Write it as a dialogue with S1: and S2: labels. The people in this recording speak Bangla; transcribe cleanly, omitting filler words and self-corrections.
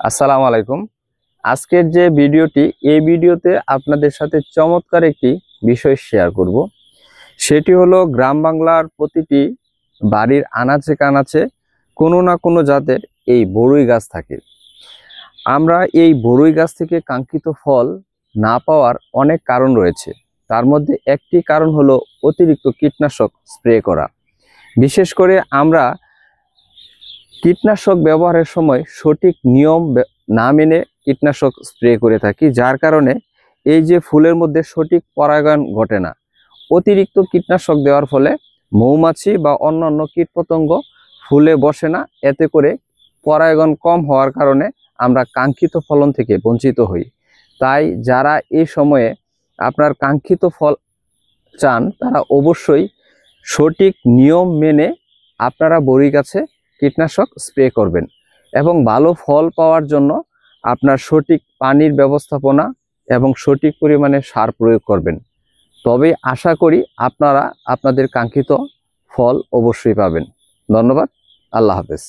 S1: আসসালামু আলাইকুম। আজকের যে ভিডিওটি, এই ভিডিওতে আপনাদের সাথে চমৎকার একটি বিষয় শেয়ার করব। সেটি হলো গ্রাম বাংলার প্রতিটি বাড়ির আনাচে কানাচে কোনো না কোনো জাতের এই বড়ই গাছ থাকে। আমরা এই বড়ই গাছ থেকে কাঙ্ক্ষিত ফল না পাওয়ার অনেক কারণ রয়েছে। তার মধ্যে একটি কারণ হলো অতিরিক্ত কীটনাশক স্প্রে করা। বিশেষ করে আমরা কীটনাশক ব্যবহারের সময় সঠিক নিয়ম না মেনে কীটনাশক স্প্রে করে থাকি, যার কারণে এই যে ফুলের মধ্যে সঠিক পরাগায়ন ঘটে না। অতিরিক্ত কীটনাশক দেওয়ার ফলে মৌমাছি বা অন্যান্য কীটপতঙ্গ ফুলে বসে না, এতে করে পরাগায়ন কম হওয়ার কারণে আমরা কাঙ্ক্ষিত ফলন থেকে বঞ্চিত হই। তাই যারা এই সময়ে আপনার কাঙ্ক্ষিত ফল চান, তারা অবশ্যই সঠিক নিয়ম মেনে আপনারা বড়ি গাছে কীটনাশক স্প্রে করবেন এবং ভালো ফল পাওয়ার জন্য আপনার সঠিক পানির ব্যবস্থাপনা এবং সঠিক পরিমাণে সার প্রয়োগ করবেন। তবে আশা করি আপনারা আপনাদের কাঙ্ক্ষিত ফল অবশ্যই পাবেন। ধন্যবাদ। আল্লাহ হাফেজ।